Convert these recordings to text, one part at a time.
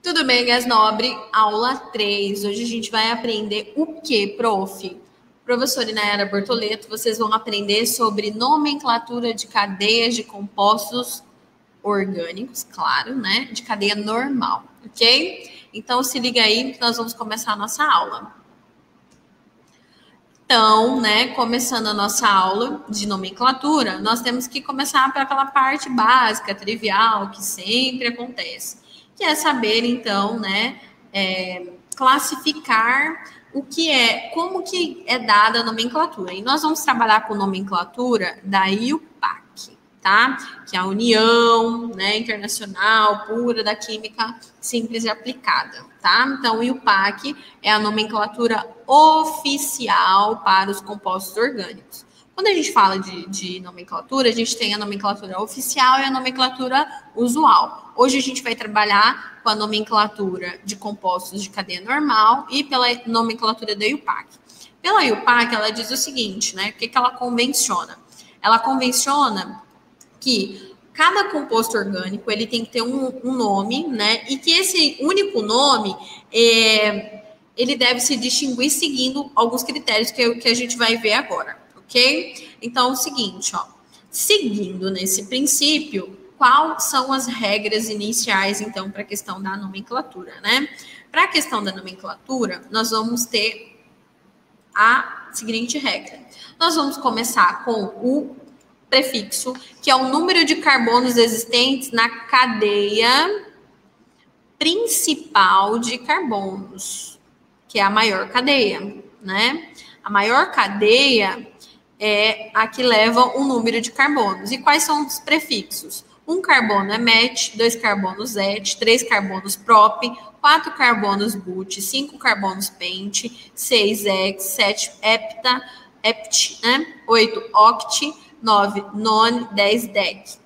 Tudo bem, Gás Nobre? Aula 3. Hoje a gente vai aprender o que, prof? Professora Inayara Bortoleto, vocês vão aprender sobre nomenclatura de cadeias de compostos orgânicos, claro, né? De cadeia normal, ok? Então, se liga aí que nós vamos começar a nossa aula. Então, né, começando a nossa aula de nomenclatura, nós temos que começar por aquela parte básica, trivial, que sempre acontece, que é saber, então, né, classificar o que é, como que é dada a nomenclatura. E nós vamos trabalhar com nomenclatura da IUPAC, tá? Que é a União, né, Internacional Pura da Química Simples e Aplicada, tá? Então, o IUPAC é a nomenclatura oficial para os compostos orgânicos. Quando a gente fala de nomenclatura, a gente tem a nomenclatura oficial e a nomenclatura usual. Hoje a gente vai trabalhar com a nomenclatura de compostos de cadeia normal e pela nomenclatura da IUPAC. Pela IUPAC, ela diz o seguinte, né? O que ela convenciona? Ela convenciona que cada composto orgânico ele tem que ter um nome, né? E que esse único nome ele deve se distinguir seguindo alguns critérios que a gente vai ver agora, ok? Então, é o seguinte, ó, seguindo nesse princípio, quais são as regras iniciais, então, para a questão da nomenclatura, né? Para a questão da nomenclatura, nós vamos ter a seguinte regra. Nós vamos começar com o prefixo, que é o número de carbonos existentes na cadeia principal de carbonos, que é a maior cadeia, né? A maior cadeia é a que leva um número de carbonos. E quais são os prefixos? 1 carbono é met, 2 carbonos et, 3 carbonos prop, 4 carbonos but, 5 carbonos pent, 6 hex, 7 hepta, hept, né? 8 oct, 9 non, 10 dec.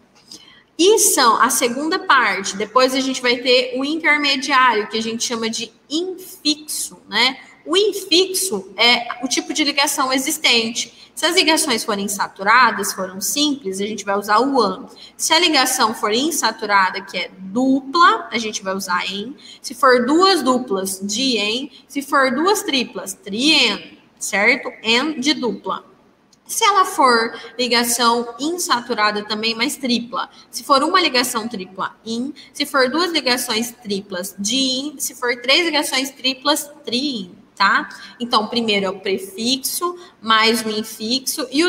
E são a segunda parte. Depois a gente vai ter o intermediário, que a gente chama de infixo, né? O infixo é o tipo de ligação existente. Se as ligações forem insaturadas, foram simples, a gente vai usar o an. Se a ligação for insaturada, que é dupla, a gente vai usar en. Se for duas duplas, dien. Se for duas triplas, trien, certo? En de dupla. Se ela for ligação insaturada também, mas tripla. Se for uma ligação tripla, in. Se for duas ligações triplas, din. Se for três ligações triplas, trin, tá? Então, primeiro é o prefixo, mais o infixo, e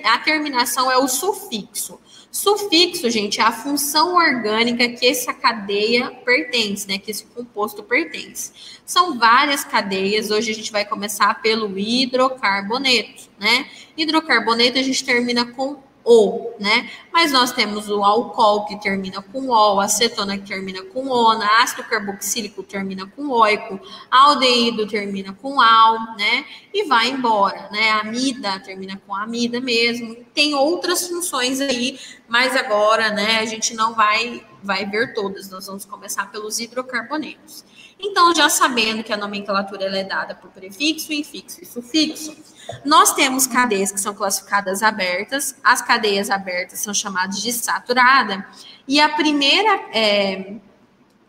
a terminação é o sufixo. Sufixo, gente, é a função orgânica que essa cadeia pertence, né? Que esse composto pertence. São várias cadeias. Hoje a gente vai começar pelo hidrocarboneto, né? Hidrocarboneto a gente termina com O, né? Mas nós temos o álcool que termina com O, acetona que termina com ona, ácido carboxílico termina com oico, aldeído termina com al, né? E vai embora, né? Amida termina com amida mesmo. Tem outras funções aí, mas agora, né, a gente não vai ver todas. Nós vamos começar pelos hidrocarbonetos. Então, já sabendo que a nomenclatura ela é dada por prefixo, infixo e sufixo, nós temos cadeias que são classificadas abertas. As cadeias abertas são chamadas de saturada. E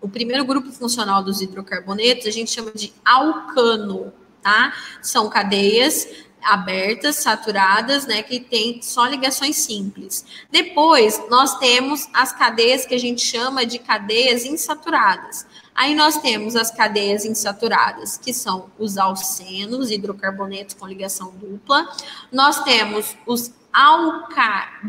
o primeiro grupo funcional dos hidrocarbonetos a gente chama de alcano, tá? São cadeias abertas, saturadas, né, que tem só ligações simples. Depois, nós temos as cadeias que a gente chama de cadeias insaturadas. Aí nós temos as cadeias insaturadas, que são os alcenos, hidrocarbonetos com ligação dupla. Nós temos os alcadienos,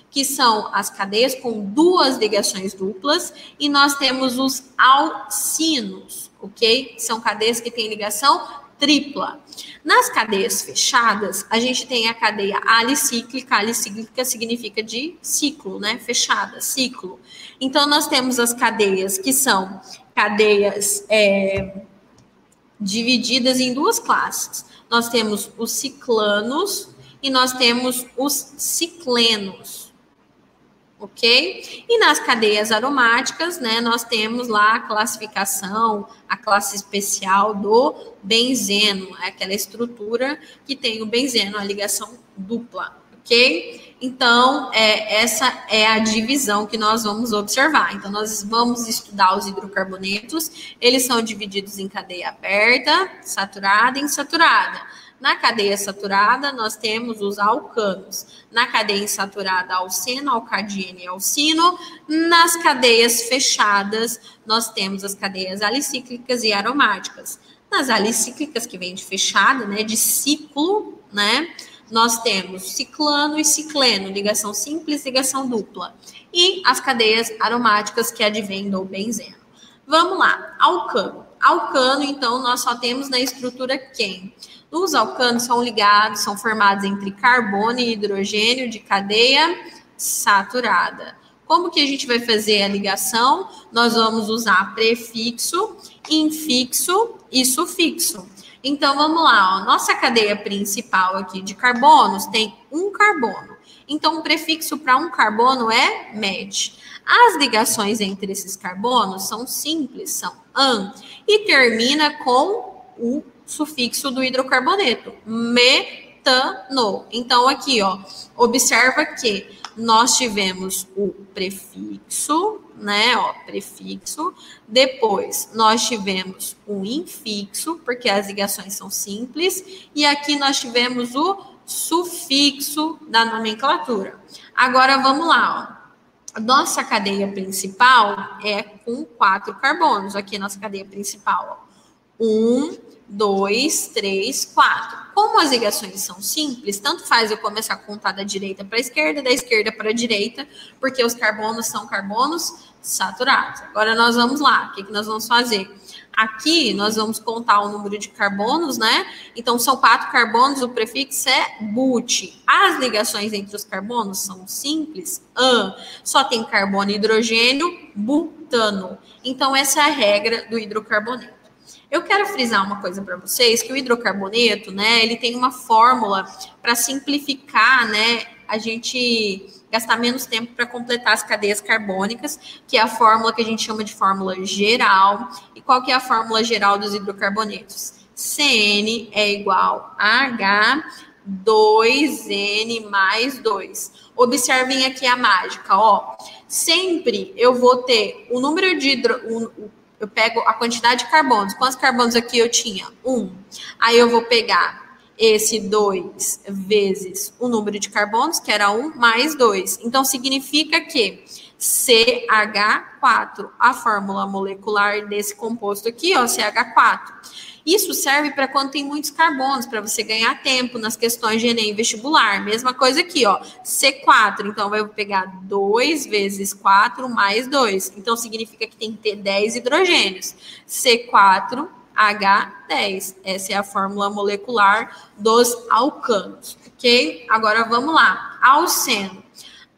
que são as cadeias com duas ligações duplas. E nós temos os alcinos, ok? São cadeias que têm ligação tripla. Nas cadeias fechadas, a gente tem a cadeia alicíclica. Alicíclica significa de ciclo, né? Fechada, ciclo. Então, nós temos as cadeias que são cadeias divididas em duas classes. Nós temos os ciclanos e nós temos os ciclenos. Ok? E nas cadeias aromáticas, né, nós temos lá a classificação, a classe especial do benzeno, aquela estrutura que tem o benzeno, a ligação dupla, ok? Então, essa é a divisão que nós vamos observar. Então, nós vamos estudar os hidrocarbonetos. Eles são divididos em cadeia aberta, saturada e insaturada. Na cadeia saturada, nós temos os alcanos. Na cadeia insaturada, alceno, alcadina e alcino. Nas cadeias fechadas, nós temos as cadeias alicíclicas e aromáticas. Nas alicíclicas, que vem de fechada, né, de ciclo, né, nós temos ciclano e cicleno, ligação simples, ligação dupla. E as cadeias aromáticas, que advêm do benzeno. Vamos lá, alcano. Alcano, então, nós só temos na estrutura quem? Os alcanos são ligados, são formados entre carbono e hidrogênio de cadeia saturada. Como que a gente vai fazer a ligação? Nós vamos usar prefixo, infixo e sufixo. Então, vamos lá, ó. Nossa cadeia principal aqui de carbonos tem um carbono. Então, o prefixo para um carbono é met. As ligações entre esses carbonos são simples, são an, e termina com o sufixo do hidrocarboneto, metano. Então, aqui, ó, observa que nós tivemos o prefixo, né, ó, prefixo, depois nós tivemos o infixo, porque as ligações são simples, e aqui nós tivemos o sufixo da nomenclatura. Agora, vamos lá, ó. Nossa cadeia principal é com 4 carbonos, aqui nossa cadeia principal, ó. 1, 2, 3, 4. Como as ligações são simples, tanto faz eu começar a contar da direita para a esquerda, da esquerda para a direita, porque os carbonos são carbonos saturados. Agora nós vamos lá, o que nós vamos fazer? Aqui nós vamos contar o número de carbonos, né? Então são 4 carbonos, o prefixo é but. As ligações entre os carbonos são simples, só tem carbono e hidrogênio, butano. Então essa é a regra do hidrocarboneto. Eu quero frisar uma coisa para vocês, que o hidrocarboneto, né, ele tem uma fórmula para simplificar, né, a gente gastar menos tempo para completar as cadeias carbônicas, que é a fórmula que a gente chama de fórmula geral. E qual que é a fórmula geral dos hidrocarbonetos? CN é igual a H2N mais 2. Observem aqui a mágica, ó. Sempre eu vou ter o número de eu pego a quantidade de carbonos. Quantos carbonos aqui eu tinha? 1. Aí eu vou pegar esse 2 vezes o número de carbonos, que era 1, mais 2. Então, significa que CH4, a fórmula molecular desse composto aqui, ó, CH4. Isso serve para quando tem muitos carbonos, para você ganhar tempo nas questões de Enem vestibular. Mesma coisa aqui, ó, C4. Então, eu vou pegar 2 vezes 4 mais 2. Então, significa que tem que ter 10 hidrogênios. C4H10. Essa é a fórmula molecular dos alcanos, ok? Agora, vamos lá. Alceno.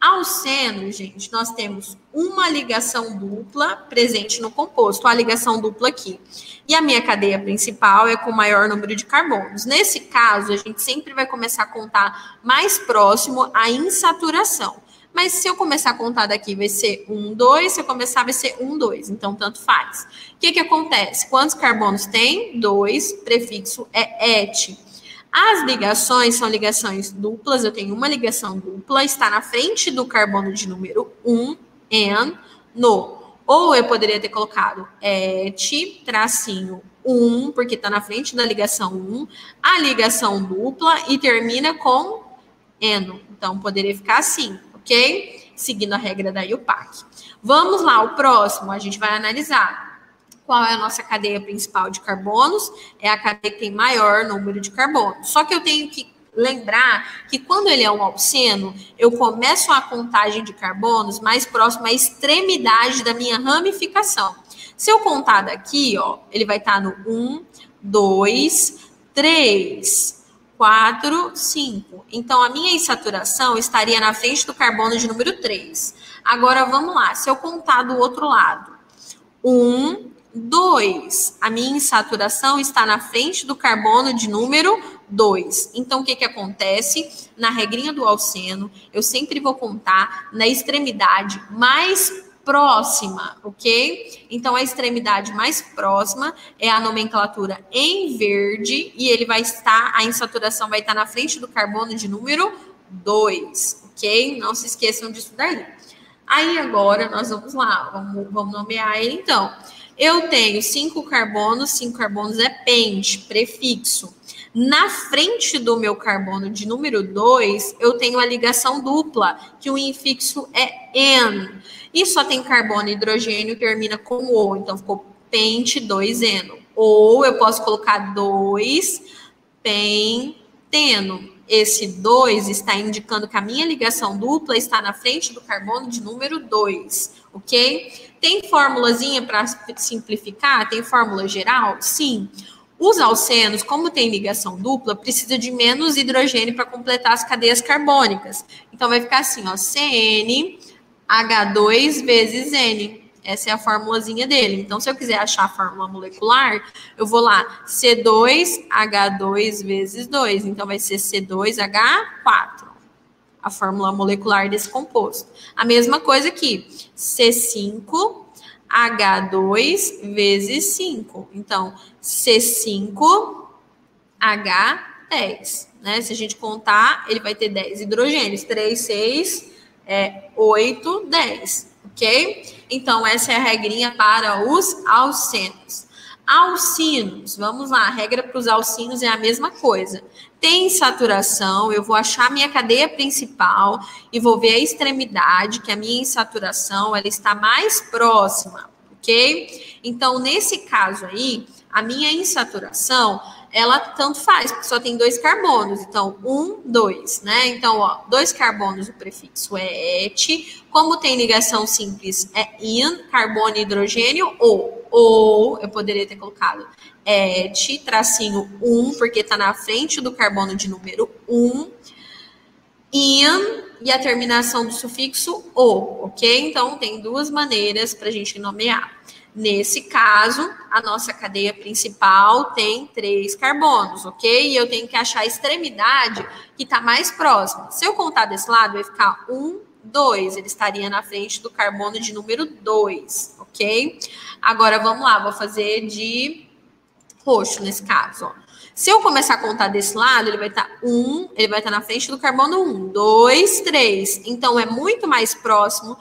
Alceno, gente, nós temos uma ligação dupla presente no composto, a ligação dupla aqui. E a minha cadeia principal é com o maior número de carbonos. Nesse caso, a gente sempre vai começar a contar mais próximo à insaturação. Mas se eu começar a contar daqui, vai ser 1, 2. Se eu começar, vai ser 1, 2. Então, tanto faz. O que acontece? Quantos carbonos tem? 2. Prefixo é et. As ligações são ligações duplas. Eu tenho uma ligação dupla. Está na frente do carbono de número 1, no. Ou eu poderia ter colocado et, tracinho 1, porque está na frente da ligação 1. A ligação dupla e termina com eno. Então, poderia ficar assim, ok? Seguindo a regra da IUPAC. Vamos lá, o próximo a gente vai analisar. Qual é a nossa cadeia principal de carbonos? É a cadeia que tem maior número de carbonos. Só que eu tenho que lembrar que quando ele é um alceno, eu começo a contagem de carbonos mais próximo à extremidade da minha ramificação. Se eu contar daqui, ó, ele vai estar no 1, 2, 3, 4, 5. Então, a minha insaturação estaria na frente do carbono de número 3. Agora, vamos lá. Se eu contar do outro lado, 1, 2. A minha insaturação está na frente do carbono de número 2. Então, o que acontece? Na regrinha do alceno, eu sempre vou contar na extremidade mais próxima, ok? Então, a extremidade mais próxima é a nomenclatura em verde e ele vai estar, a insaturação vai estar na frente do carbono de número 2, ok? Não se esqueçam disso daí. Aí agora nós vamos lá, vamos nomear ele então. Eu tenho 5 carbonos é pente, prefixo. Na frente do meu carbono de número 2, eu tenho a ligação dupla, que o infixo é N. E só tem carbono e hidrogênio, termina com O, então ficou pente 2Eno. Ou eu posso colocar 2-penteno. Esse 2 está indicando que a minha ligação dupla está na frente do carbono de número 2, ok? Tem formulazinha para simplificar? Tem fórmula geral? Sim. Os alcenos, como tem ligação dupla, precisa de menos hidrogênio para completar as cadeias carbônicas. Então, vai ficar assim, ó, CnH2 vezes N. Essa é a formulazinha dele. Então, se eu quiser achar a fórmula molecular, eu vou lá, C2H2 vezes 2. Então, vai ser C2H4, a fórmula molecular desse composto. A mesma coisa aqui, C5H2 vezes 5. Então, C5H10. Né? Se a gente contar, ele vai ter 10 hidrogênios. 3, 6, 8, 10. Ok? Então, essa é a regrinha para os alcenos. Alcinos, vamos lá, a regra para os alcinos é a mesma coisa. Tem insaturação, eu vou achar a minha cadeia principal e vou ver a extremidade, que a minha insaturação ela está mais próxima, ok? Então, nesse caso aí, a minha insaturação, ela tanto faz, porque só tem 2 carbonos. Então, 1, 2, né? Então, ó, 2 carbonos, o prefixo é et. Como tem ligação simples, é in, carbono e hidrogênio, ou eu poderia ter colocado et, tracinho 1, porque está na frente do carbono de número 1, in, e a terminação do sufixo o, ok? Então, tem 2 maneiras para a gente nomear. Nesse caso, a nossa cadeia principal tem 3 carbonos, ok? E eu tenho que achar a extremidade que está mais próxima. Se eu contar desse lado, vai ficar 1, 2. Ele estaria na frente do carbono de número 2, ok? Agora, vamos lá, vou fazer de roxo nesse caso, ó. Se eu começar a contar desse lado, ele vai estar na frente do carbono 1, 2, 3. Então, é muito mais próximo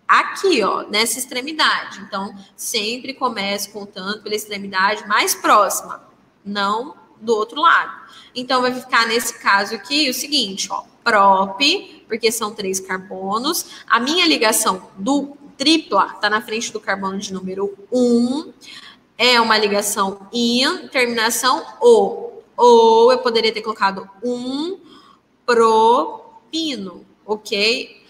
aqui, ó, nessa extremidade. Então, sempre começo contando pela extremidade mais próxima, não do outro lado. Então, vai ficar nesse caso aqui o seguinte, ó, prop, porque são 3 carbonos. A minha ligação do tripla está na frente do carbono de número 1. É uma ligação in, terminação o. Ou eu poderia ter colocado propino, ok?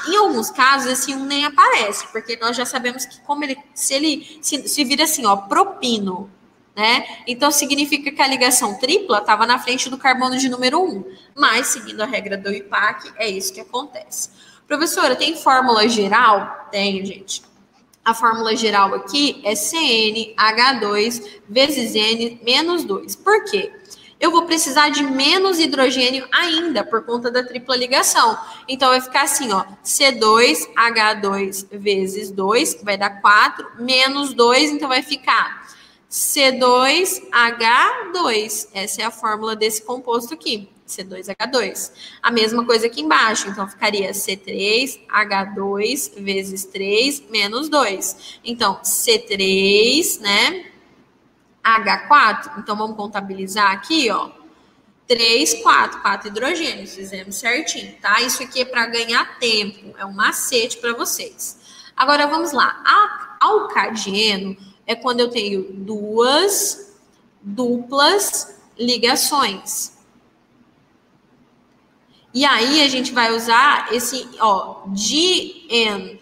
Em alguns casos, esse 1 nem aparece, porque nós já sabemos que como se vira assim, ó, propino, né? Então, significa que a ligação tripla estava na frente do carbono de número 1. Mas, seguindo a regra do IUPAC, é isso que acontece. Professora, tem fórmula geral? Tem, gente. A fórmula geral aqui é CnH2 vezes N menos 2. Por quê? Eu vou precisar de menos hidrogênio ainda, por conta da tripla ligação. Então, vai ficar assim, ó, C2H2 vezes 2, vai dar 4, menos 2, então vai ficar C2H2. Essa é a fórmula desse composto aqui, C2H2. A mesma coisa aqui embaixo, então ficaria C3H2 vezes 3, menos 2. Então, C3, né? H4, então vamos contabilizar aqui, ó, 3, 4 hidrogênios, fizemos certinho, tá? Isso aqui é para ganhar tempo, é um macete para vocês. Agora vamos lá, alcadieno é quando eu tenho 2 duplas ligações. E aí a gente vai usar esse, ó, DN.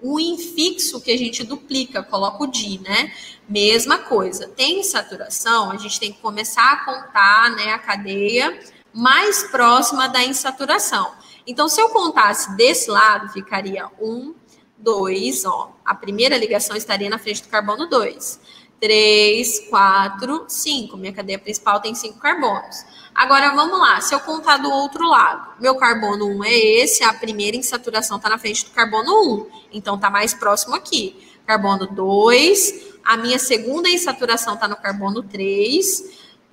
O infixo que a gente duplica, coloca o di, né? Mesma coisa. Tem insaturação, a gente tem que começar a contar, né, a cadeia mais próxima da insaturação. Então, se eu contasse desse lado, ficaria 1, 2, ó. A primeira ligação estaria na frente do carbono 2. 3, 4, 5. Minha cadeia principal tem 5 carbonos. Agora, vamos lá. Se eu contar do outro lado, meu carbono 1 é esse, a primeira insaturação está na frente do carbono 1. Então, está mais próximo aqui. Carbono 2, a minha segunda insaturação está no carbono 3,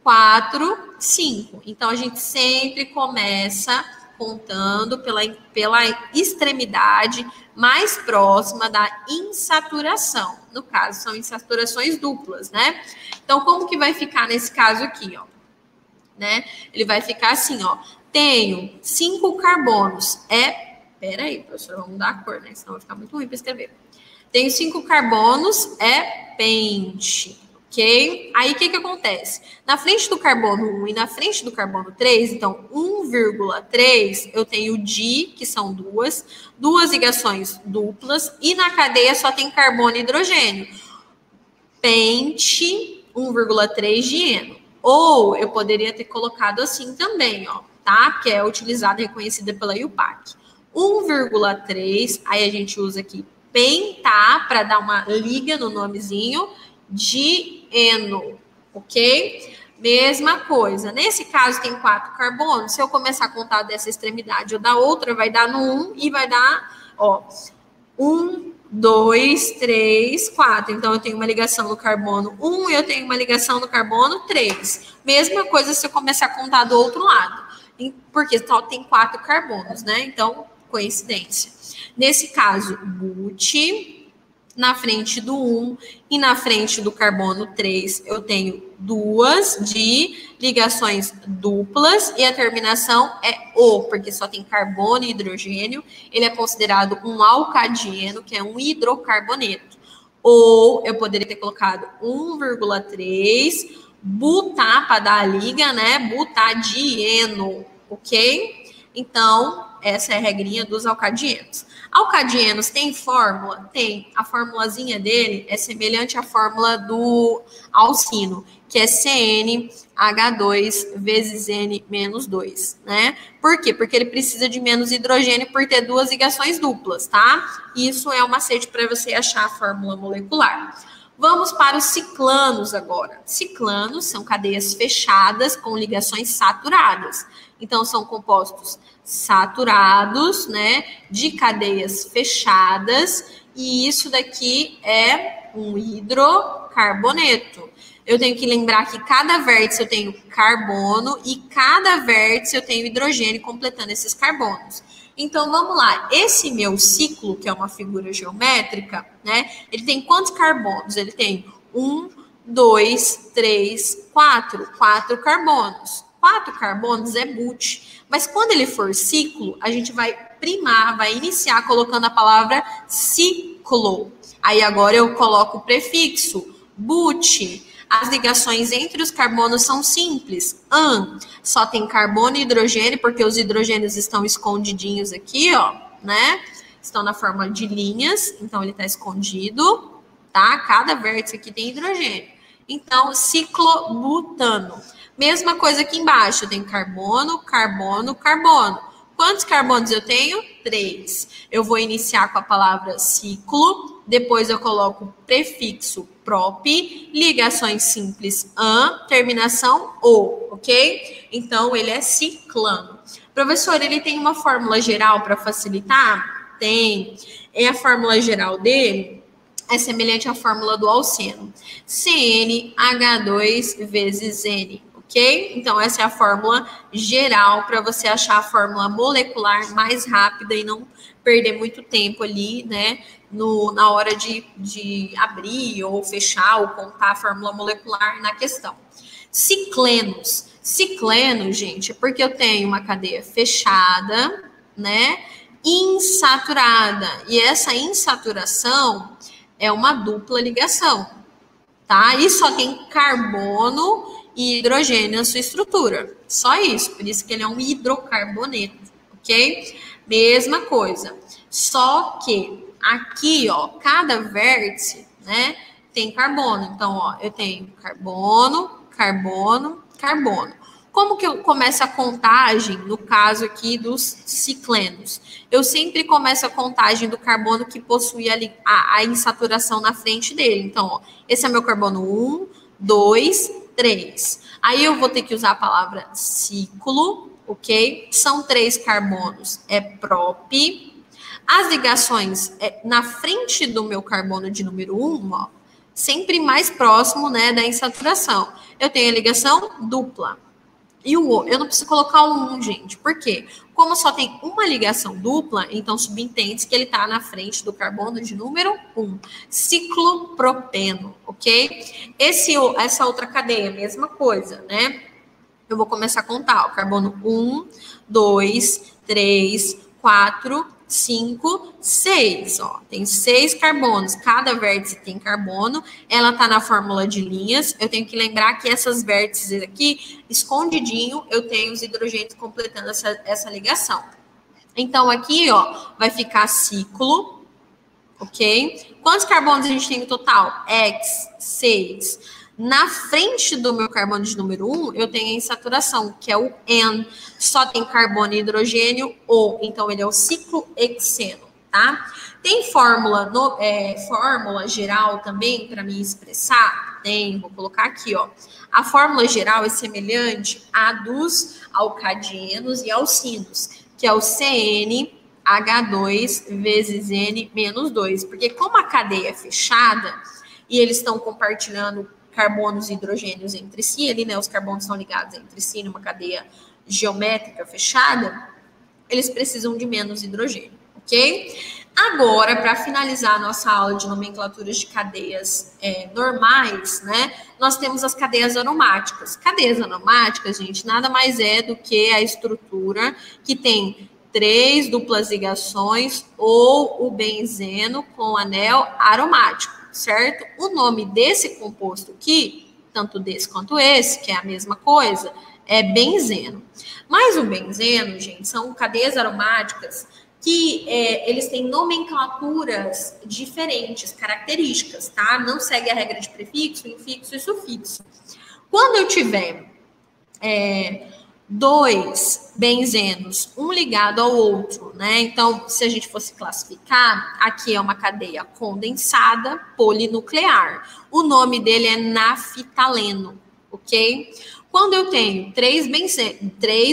4, 5. Então, a gente sempre começa contando pela extremidade mais próxima da insaturação. No caso, são insaturações duplas, né? Então, como que vai ficar nesse caso aqui, ó? Né? Ele vai ficar assim, ó. Tenho 5 carbonos. Peraí, professora, vamos mudar a cor, né? Senão vai ficar muito ruim para escrever. Tenho 5 carbonos, pente. Ok? Aí, o que acontece? Na frente do carbono 1 e na frente do carbono 3, então, 1,3, eu tenho di, que são duas ligações duplas, e na cadeia só tem carbono e hidrogênio. Pente, 1,3 dieno. Ou eu poderia ter colocado assim também, ó, tá? Que é utilizada e reconhecida pela UPAC. 1,3, aí a gente usa aqui pentar para dar uma liga no nomezinho, dieno, ok? Mesma coisa. Nesse caso tem 4 carbonos. Se eu começar a contar dessa extremidade ou da outra, vai dar no 1 e vai dar, ó, 1, 2, 3, 4. Então, eu tenho uma ligação no carbono 1 e eu tenho uma ligação no carbono 3. Mesma coisa se eu começar a contar do outro lado. Porque só tem 4 carbonos, né? Então, coincidência. Nesse caso, but, na frente do 1 e na frente do carbono 3, eu tenho 2 de ligações duplas e a terminação é o, porque só tem carbono e hidrogênio. Ele é considerado um alcadieno, que é um hidrocarboneto. Ou eu poderia ter colocado 1,3 buta para dar a liga, né? Butadieno, ok? Então, essa é a regrinha dos alcadienos. Alcadienos tem fórmula? Tem. A formulazinha dele é semelhante à fórmula do alcino, que é CnH2 vezes N menos 2, né? Por quê? Porque ele precisa de menos hidrogênio por ter 2 ligações duplas, tá? Isso é um macete para você achar a fórmula molecular. Vamos para os ciclanos agora. Ciclanos são cadeias fechadas com ligações saturadas. Então, são compostos saturados, né, de cadeias fechadas, e isso daqui é um hidrocarboneto. Eu tenho que lembrar que cada vértice eu tenho carbono e cada vértice eu tenho hidrogênio completando esses carbonos. Então, vamos lá. Esse meu ciclo, que é uma figura geométrica, né, ele tem quantos carbonos? Ele tem 1, 2, 3, 4. 4 carbonos. 4 carbonos é but. Mas quando ele for ciclo, a gente vai primar, vai iniciar colocando a palavra ciclo. Aí agora eu coloco o prefixo but. As ligações entre os carbonos são simples. Só tem carbono e hidrogênio, porque os hidrogênios estão escondidinhos aqui, ó, né? Estão na forma de linhas, então ele está escondido, tá? Cada vértice aqui tem hidrogênio. Então, ciclobutano. Mesma coisa aqui embaixo, eu tenho carbono, carbono, carbono. Quantos carbonos eu tenho? 3. Eu vou iniciar com a palavra ciclo, depois eu coloco o prefixo prop, ligações simples terminação o, ok? Então, ele é ciclano. Professor, ele tem uma fórmula geral para facilitar? Tem. E a fórmula geral dele é semelhante à fórmula do alceno. CnH2 vezes N. Ok? Então, essa é a fórmula geral para você achar a fórmula molecular mais rápida e não perder muito tempo ali, né? Na hora de abrir ou fechar ou contar a fórmula molecular na questão. Ciclenos. Cicleno, gente, é porque eu tenho uma cadeia fechada, né? Insaturada. E essa insaturação é uma dupla ligação, tá? E só tem carbono e hidrogênio na sua estrutura. Só isso, por isso que ele é um hidrocarboneto, ok? Mesma coisa. Só que aqui, ó, cada vértice, né, tem carbono. Então, ó, eu tenho carbono, carbono, carbono. Como que eu começo a contagem, no caso aqui dos ciclenos? Eu sempre começo a contagem do carbono que possui a insaturação na frente dele. Então, ó, esse é meu carbono 1, 2, 3. Aí eu vou ter que usar a palavra ciclo, ok? São 3 carbonos, é prop. As ligações na frente do meu carbono de número 1, ó, sempre mais próximo, né, da insaturação. Eu tenho a ligação dupla. E eu não preciso colocar o 1, gente. Por quê? Como só tem uma ligação dupla, então subentende que ele está na frente do carbono de número 1. Ciclopropeno, ok? Essa outra cadeia, mesma coisa, né? Eu vou começar a contar. O carbono 1, 2, 3, 4, 5, 6. Ó, tem 6 carbonos. Cada vértice tem carbono. Ela está na fórmula de linhas. Eu tenho que lembrar que essas vértices aqui, escondidinho, eu tenho os hidrogênios completando essa ligação. Então, aqui, ó, vai ficar ciclo, ok? Quantos carbonos a gente tem no total? X, 6. Na frente do meu carbono de número 1, eu tenho a insaturação, que é o N. Só tem carbono e hidrogênio, O. Então, ele é o ciclohexeno, tá? Tem fórmula geral também para me expressar? Tem, vou colocar aqui, ó. A fórmula geral é semelhante à dos alcadienos e alcinos, que é o CnH2 vezes N menos 2. Porque como a cadeia é fechada e eles estão compartilhando carbonos e hidrogênios entre si, ali, né, os carbonos são ligados entre si numa cadeia geométrica fechada, eles precisam de menos hidrogênio, ok? Agora, para finalizar a nossa aula de nomenclaturas de cadeias normais, né, nós temos as cadeias aromáticas. Cadeias aromáticas, gente, nada mais é do que a estrutura que tem 3 duplas ligações ou o benzeno com anel aromático, certo? O nome desse composto aqui, tanto desse quanto esse, que é a mesma coisa, é benzeno. Mas o benzeno, gente, são cadeias aromáticas que eles têm nomenclaturas diferentes, características, tá? Não segue a regra de prefixo, infixo e sufixo. Quando eu tiver 2 benzenos, um ligado ao outro, né? Então, se a gente fosse classificar, aqui é uma cadeia condensada polinuclear. O nome dele é naftaleno, ok? Quando eu tenho 3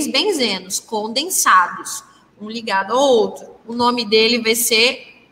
benzenos condensados, um ligado ao outro, o nome dele vai ser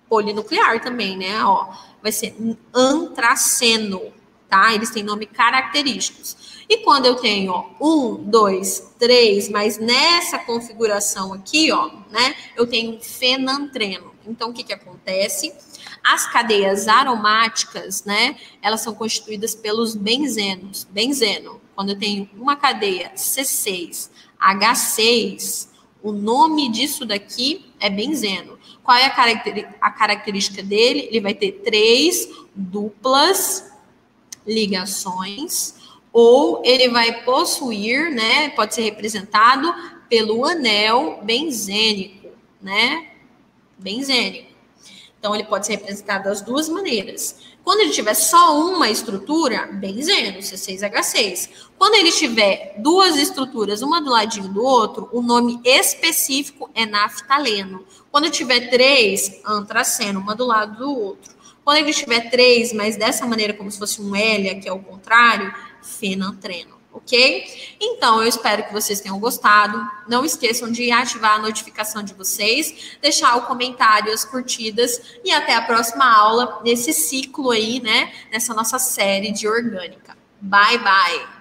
polinuclear também, né? Ó, vai ser antraceno, tá? Eles têm nome característicos. E quando eu tenho, ó, 1, 2, 3, mas nessa configuração aqui, ó, né, eu tenho fenantreno. Então, o que acontece? As cadeias aromáticas, né, elas são constituídas pelos benzenos. Benzeno, quando eu tenho uma cadeia C6H6, o nome disso daqui é benzeno. Qual é a característica dele? Ele vai ter 3 duplas ligações, ou ele vai possuir, né, pode ser representado pelo anel benzênico, né, benzênico. Então, ele pode ser representado das duas maneiras. Quando ele tiver só uma estrutura, benzeno, C6H6. Quando ele tiver duas estruturas, uma do ladinho do outro, o nome específico é naftaleno. Quando tiver 3, antraceno, uma do lado do outro. Quando ele tiver 3, mas dessa maneira, como se fosse um L, que é o contrário, fenantreno, ok? Então, eu espero que vocês tenham gostado. Não esqueçam de ativar a notificação de vocês, deixar o comentário, as curtidas e até a próxima aula nesse ciclo aí, né? Nessa nossa série de orgânica. Bye, bye!